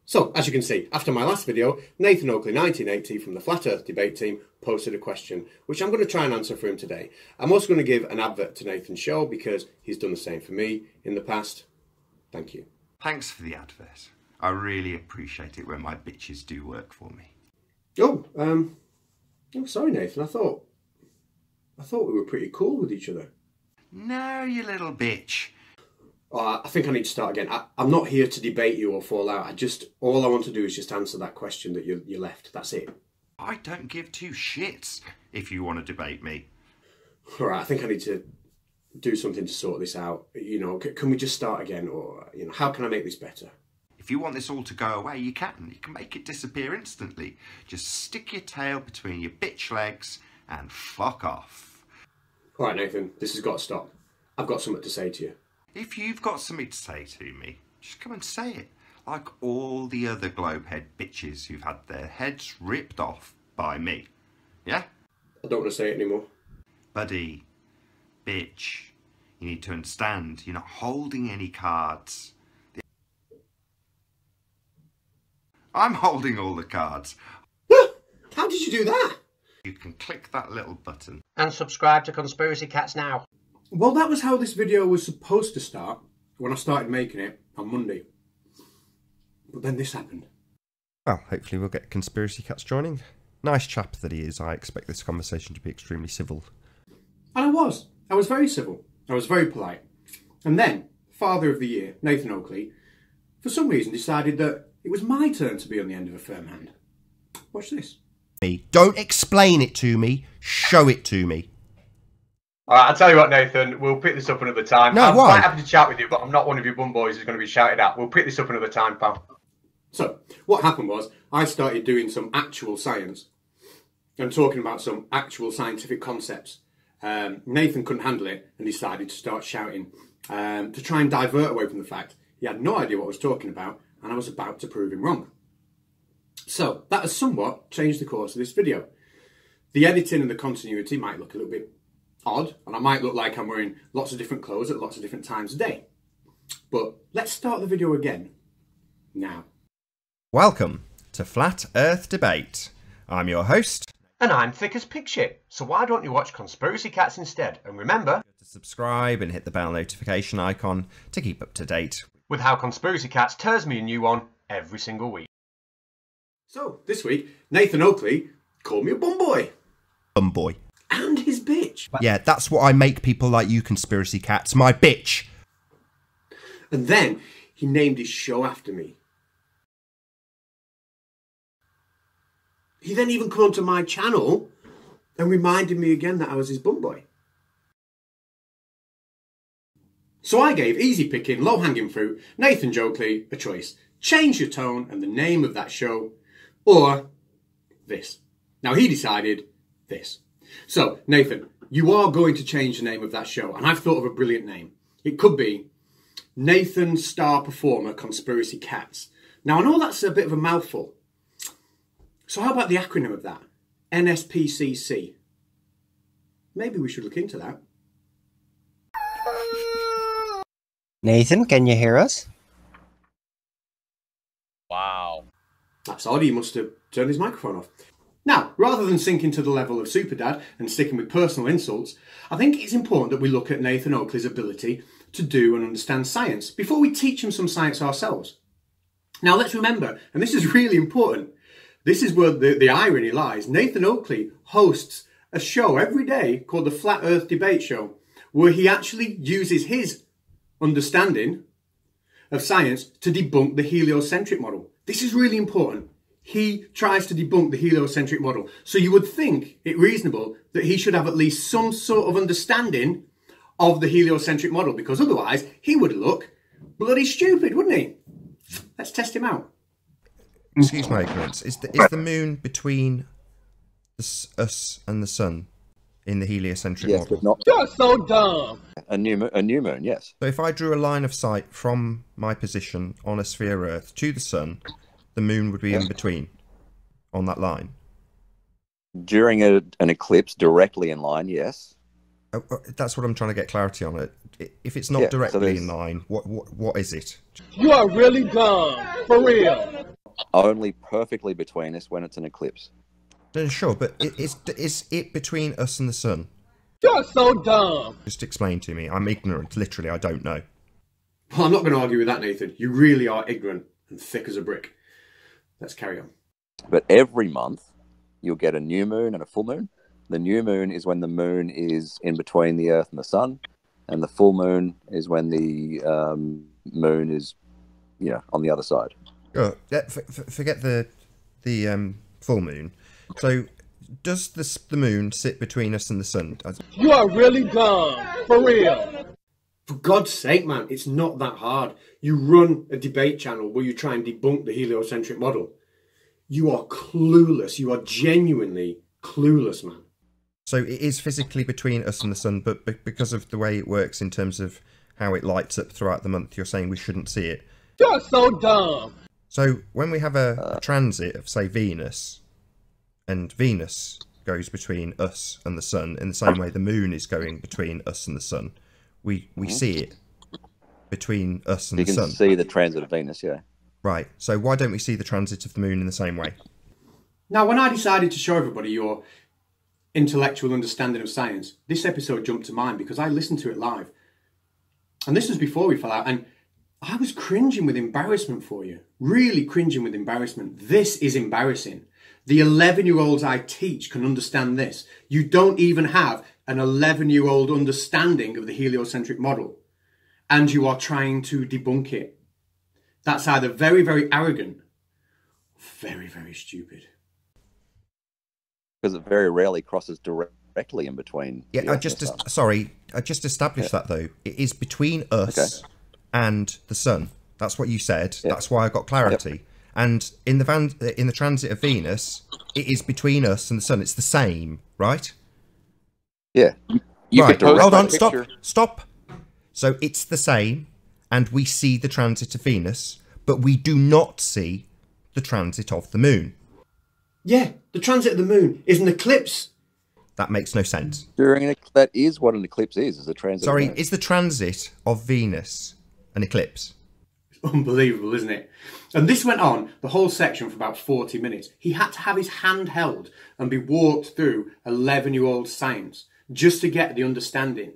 So, as you can see, after my last video, Nathan Oakley 1980 from the Flat Earth debate team posted a question, which I'm going to try and answer for him today. I'm also going to give an advert to Nathan's show because he's done the same for me in the past. Thank you. Thanks for the advert. I really appreciate it when my bitches do work for me. Oh, sorry Nathan, I thought we were pretty cool with each other. No, you little bitch. Oh, I think I need to start again. I'm not here to debate you or fall out. All I want to do is just answer that question that you left. That's it. I don't give two shits if you want to debate me. All right, I think I need to do something to sort this out. You know, can we just start again? Or, you know, how can I make this better? If you want this all to go away, you can. You can make it disappear instantly. Just stick your tail between your bitch legs and fuck off. All right, Nathan, this has got to stop. I've got something to say to you. If you've got something to say to me, just come and say it. Like all the other globehead bitches who've had their heads ripped off by me. Yeah? I don't want to say it anymore. Buddy, bitch, you need to understand, you're not holding any cards. I'm holding all the cards. How did you do that? You can click that little button. And subscribe to Conspiracy Cats now. Well, that was how this video was supposed to start when I started making it on Monday. But then this happened. Well, hopefully we'll get Conspiracy Cats joining. Nice chap that he is. I expect this conversation to be extremely civil. And I was. I was very civil. I was very polite. And then, Father of the Year, Nathan Oakley, for some reason decided that it was my turn to be on the end of a firm hand. Watch this. Don't explain it to me. Show it to me. All right, I'll tell you what, Nathan. We'll pick this up another time. No, I'm why? quite happy to chat with you, but I'm not one of your bum boys who's going to be shouted at. We'll pick this up another time, pal. So, what happened was, I started doing some actual science and talking about some actual scientific concepts. Nathan couldn't handle it and decided to start shouting to try and divert away from the fact he had no idea what I was talking about and I was about to prove him wrong. So, that has somewhat changed the course of this video. The editing and the continuity might look a little bit odd, and I might look like I'm wearing lots of different clothes at lots of different times a day. But let's start the video again, now. Welcome to Flat Earth Debate. I'm your host. And I'm thick as pig shit, so why don't you watch Conspiracy Cats instead? And remember to subscribe and hit the bell notification icon to keep up to date with how Conspiracy Cats tears me a new one every single week. So, this week, Nathan Oakley called me a bum boy. Bum boy. And his bitch. Yeah, that's what I make people like you Conspiracy Cats, my bitch. And then he named his show after me. He then even come onto my channel and reminded me again that I was his bum boy. So I gave easy picking, low hanging fruit, Nathan Oakley a choice. Change your tone and the name of that show, or this. Now he decided this. So, Nathan, you are going to change the name of that show, and I've thought of a brilliant name. It could be Nathan Star Performer Conspiracy Cats. Now, I know that's a bit of a mouthful. So how about the acronym of that? NSPCC. Maybe we should look into that. Nathan, can you hear us? Wow. That's odd, he must have turned his microphone off. Now, rather than sinking to the level of Superdad and sticking with personal insults, I think it's important that we look at Nathan Oakley's ability to do and understand science before we teach him some science ourselves. Now, let's remember, and this is really important, this is where the irony lies. Nathan Oakley hosts a show every day called the Flat Earth Debate Show, where he actually uses his understanding of science to debunk the heliocentric model. This is really important. He tries to debunk the heliocentric model. So you would think it reasonable that he should have at least some sort of understanding of the heliocentric model, because otherwise he would look bloody stupid, wouldn't he? Let's test him out. Excuse my ignorance. Is the moon between us and the sun in the heliocentric yes, model? But not. You're so dumb. A new moon, yes. So if I drew a line of sight from my position on a sphere Earth to the sun, the moon would be in between on that line. During an eclipse, directly in line, yes. That's what I'm trying to get clarity on. It. If it's not Yeah, directly so in line, what is it? You are really dumb. For real. only perfectly between us when it's an eclipse. No, sure, but is it between us and the sun? You're so dumb. Just explain to me. I'm ignorant. Literally, I don't know. Well, I'm not going to argue with that, Nathan. You really are ignorant and thick as a brick. Let's carry on. But every month, you'll get a new moon and a full moon. The new moon is when the moon is in between the Earth and the sun, and the full moon is when the moon is, on the other side. Oh, forget the full moon. So, does the moon sit between us and the sun? You are really dumb. For real. For God's sake, man, it's not that hard. You run a debate channel where you try and debunk the heliocentric model. You are clueless. You are genuinely clueless, man. So it is physically between us and the sun, but because of the way it works in terms of how it lights up throughout the month, you're saying we shouldn't see it. You're so dumb. So when we have a transit of, say, Venus, and Venus goes between us and the sun, in the same way the moon is going between us and the sun, we see it between us and the sun. You can see the transit of Venus, yeah. Right, so why don't we see the transit of the moon in the same way? Now, when I decided to show everybody your intellectual understanding of science, this episode jumped to mind because I listened to it live. And this was before we fell out, and I was cringing with embarrassment for you. Really cringing with embarrassment. This is embarrassing. The 11-year-olds I teach can understand this. You don't even have an 11-year-old understanding of the heliocentric model, and you are trying to debunk it. That's either very, very arrogant, or very, very stupid. Because it very rarely crosses directly in between. Yeah, I just established that though. It is between us and the sun. That's what you said. Yep. That's why I got clarity. Yep. And in the transit of Venus, it is between us and the sun. It's the same, right? Yeah. Right. Hold on. Stop. So it's the same, and we see the transit of Venus, but we do not see the transit of the moon. Yeah, the transit of the moon is an eclipse. That makes no sense. That is what an eclipse is a transit. Sorry, is the transit of Venus an eclipse? It's unbelievable, isn't it? And this went on the whole section for about 40 minutes. He had to have his hand held and be walked through 11-year-old science just to get the understanding.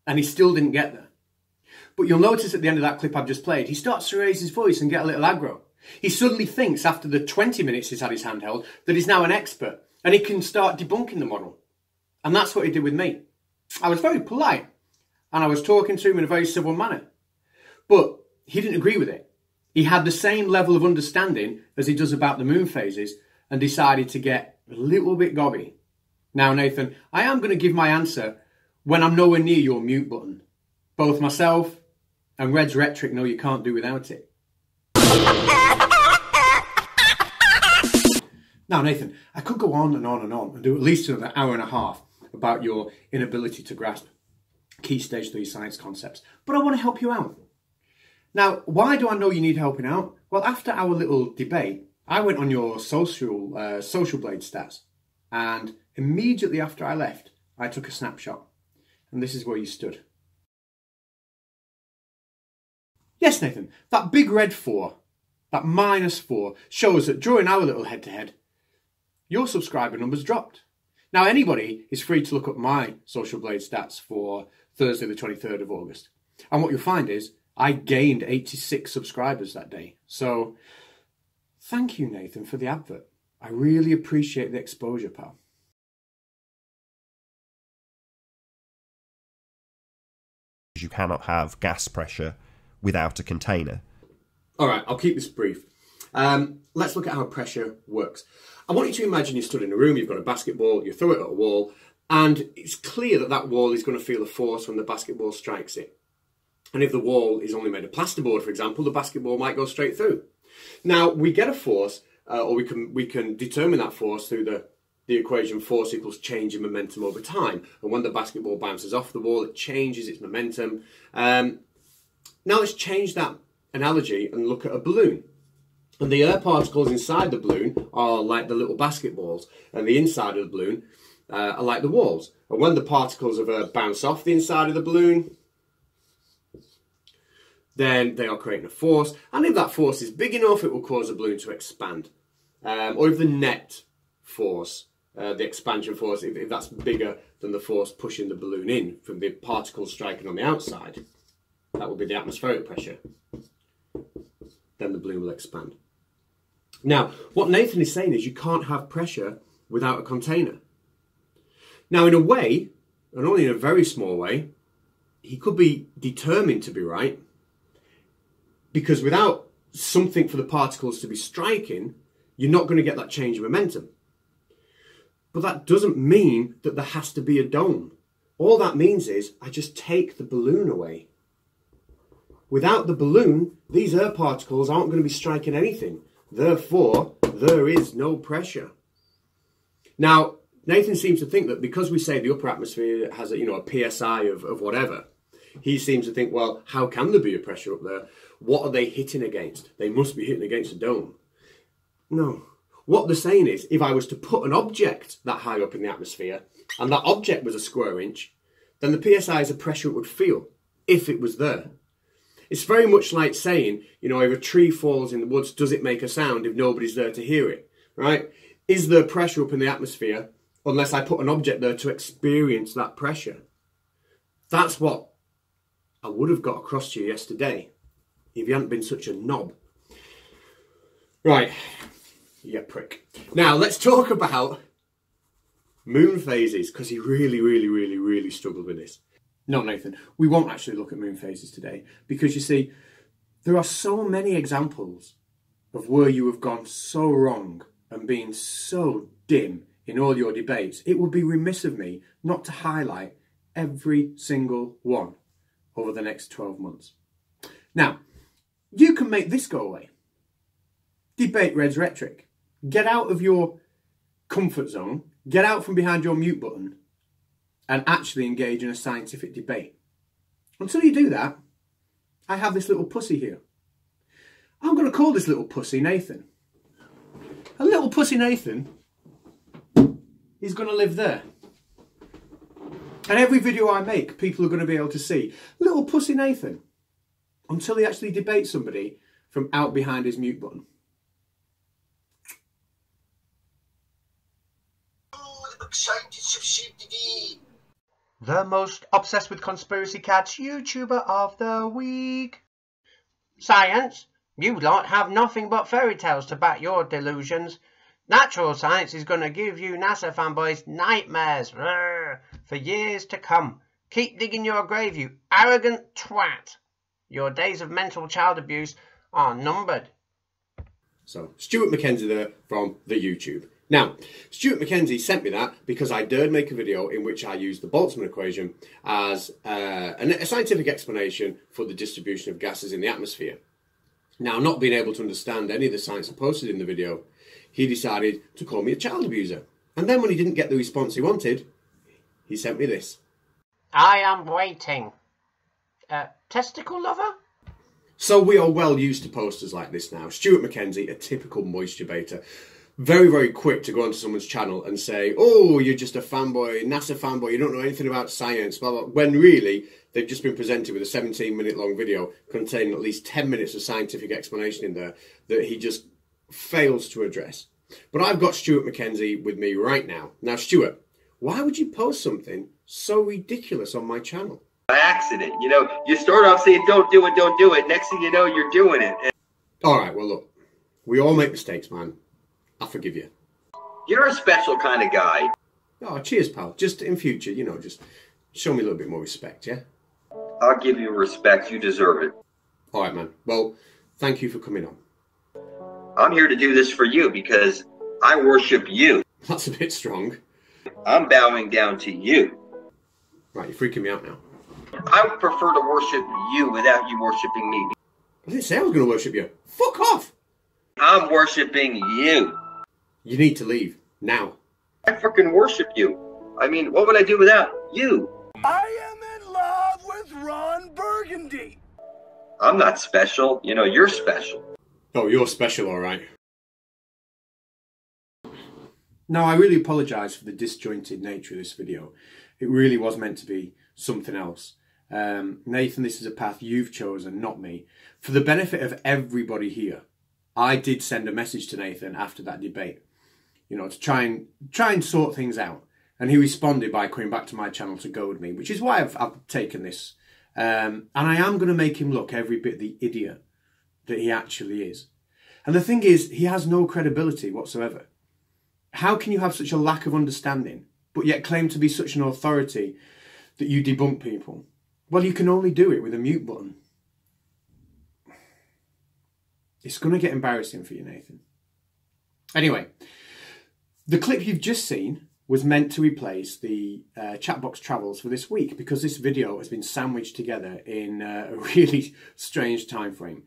And he still didn't get there. But you'll notice at the end of that clip I've just played, he starts to raise his voice and get a little aggro. He suddenly thinks after the 20 minutes he's had his hand held that he's now an expert and he can start debunking the model. And that's what he did with me. I was very polite and I was talking to him in a very civil manner. But he didn't agree with it. He had the same level of understanding as he does about the moon phases and decided to get a little bit gobby. Now, Nathan, I am going to give my answer when I'm nowhere near your mute button. Both myself and Red's rhetoric know you can't do without it. Now, Nathan, I could go on and on and on and do at least another hour and a half about your inability to grasp key stage 3 science concepts, but I want to help you out. Now, why do I know you need helping out? Well, after our little debate, I went on your social blade stats, and immediately after I left, I took a snapshot, and this is where you stood. Yes, Nathan, that big red 4, that -4, shows that during our little head-to-head, your subscriber numbers dropped. Now, anybody is free to look up my Social Blade stats for Thursday the 23rd of August. And what you'll find is I gained 86 subscribers that day. So, thank you, Nathan, for the advert. I really appreciate the exposure, pal. You cannot have gas pressure without a container. All right, I'll keep this brief. Let's look at how pressure works. I want you to imagine you stood in a room, you've got a basketball, you throw it at a wall, and it's clear that that wall is going to feel a force when the basketball strikes it. And if the wall is only made of plasterboard, for example, the basketball might go straight through. Now, we get a force, or we can determine that force through the equation force equals change in momentum over time. And when the basketball bounces off the wall, it changes its momentum. Now let's change that analogy and look at a balloon. And the air particles inside the balloon are like the little basketballs, and the inside of the balloon are like the walls. And when the particles of air bounce off the inside of the balloon, then they are creating a force, and if that force is big enough, it will cause the balloon to expand. Or if the net force, the expansion force, if that's bigger than the force pushing the balloon in from the particles striking on the outside, that will be the atmospheric pressure. Then the balloon will expand. Now, what Nathan is saying is you can't have pressure without a container. Now, in a way, and only in a very small way, he could be determined to be right, because without something for the particles to be striking, you're not going to get that change of momentum. But that doesn't mean that there has to be a dome. All that means is I just take the balloon away. Without the balloon, these air particles aren't going to be striking anything. Therefore, there is no pressure. Now, Nathan seems to think that because we say the upper atmosphere has a PSI of whatever, he seems to think, well, how can there be a pressure up there? What are they hitting against? They must be hitting against a dome. No. What they're saying is, if I was to put an object that high up in the atmosphere, and that object was a square inch, then the PSI is the pressure it would feel, if it was there. It's very much like saying, if a tree falls in the woods, does it make a sound if nobody's there to hear it, right? Is there pressure up in the atmosphere unless I put an object there to experience that pressure? That's what I would have got across to you yesterday if you hadn't been such a knob. Right, you prick. Now, let's talk about moon phases, because he really struggled with this. No, Nathan, we won't actually look at moon phases today, because you see, there are so many examples of where you have gone so wrong and been so dim in all your debates. It would be remiss of me not to highlight every single one over the next 12 months. Now, you can make this go away. Debate Red's rhetoric. Get out of your comfort zone, get out from behind your mute button, and actually engage in a scientific debate. Until you do that, I have this little pussy here. I'm going to call this little pussy Nathan. A little pussy Nathan is going to live there. And every video I make, people are going to be able to see little pussy Nathan until he actually debates somebody from out behind his mute button. The most obsessed with conspiracy cats YouTuber of the week. Science, you lot have nothing but fairy tales to back your delusions. Natural science is going to give you NASA fanboys nightmares for years to come. Keep digging your grave, you arrogant twat. Your days of mental child abuse are numbered. So, Stuart Mackenzie there from the YouTube. Now, Stuart Mackenzie sent me that because I dared make a video in which I used the Boltzmann equation as a scientific explanation for the distribution of gases in the atmosphere. Now, not being able to understand any of the science I posted in the video, he decided to call me a child abuser. And then when he didn't get the response he wanted, he sent me this. I am waiting. Testicle lover? So we are well used to posters like this now. Stuart Mackenzie, a typical moisture baiter. Very quick to go onto someone's channel and say, oh, you're just a fanboy, NASA fanboy, you don't know anything about science, blah, blah, when really they've just been presented with a 17-minute long video containing at least 10 minutes of scientific explanation in there that he just fails to address. But I've got Stuart Mackenzie with me right now. Now, Stuart, why would you post something so ridiculous on my channel? By accident, you start off saying, don't do it. Next thing you know, you're doing it. All right, well, look, we all make mistakes, man. I forgive you. You're a special kind of guy. Oh, cheers, pal. Just in future, just show me a little bit more respect, yeah? I'll give you respect. You deserve it. All right, man. Well, thank you for coming on. I'm here to do this for you because I worship you. That's a bit strong. I'm bowing down to you. Right, you're freaking me out now. I would prefer to worship you without you worshiping me. I didn't say I was going to worship you. Fuck off! I'm worshiping you. You need to leave. Now. I freaking worship you. I mean, what would I do without you? I am in love with Ron Burgundy. I'm not special. You're special. Oh, you're special, all right. Now, I really apologise for the disjointed nature of this video. It really was meant to be something else. Nathan, this is a path you've chosen, not me. For the benefit of everybody here, I did send a message to Nathan after that debate, you know, to try and sort things out. And he responded by coming back to my channel to goad me, which is why I've taken this. And I am going to make him look every bit the idiot that he actually is. And the thing is, he has no credibility whatsoever. How can you have such a lack of understanding, but yet claim to be such an authority that you debunk people? Well, you can only do it with a mute button. It's going to get embarrassing for you, Nathan. Anyway, the clip you've just seen was meant to replace the Chatbox Travels for this week, because this video has been sandwiched together in a really strange time frame.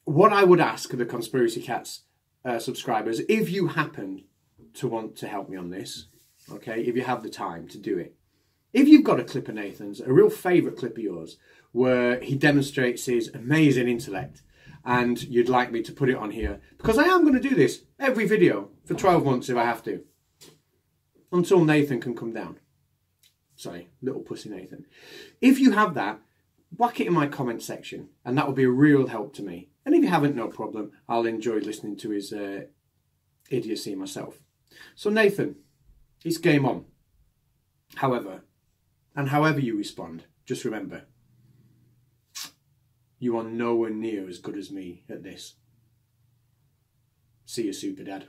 What I would ask the Conspiracy Cats subscribers, if you happen to want to help me on this, okay, if you have the time to do it, if you've got a clip of Nathan's, a real favourite clip of yours, where he demonstrates his amazing intellect, and you'd like me to put it on here, because I am going to do this every video for 12 months if I have to, until Nathan can come down. Sorry, little pussy Nathan. If you have that, whack it in my comment section, and that will be a real help to me. And if you haven't, no problem. I'll enjoy listening to his idiocy myself. So Nathan, it's game on. However you respond, just remember, you are nowhere near as good as me at this. See you, Superdad.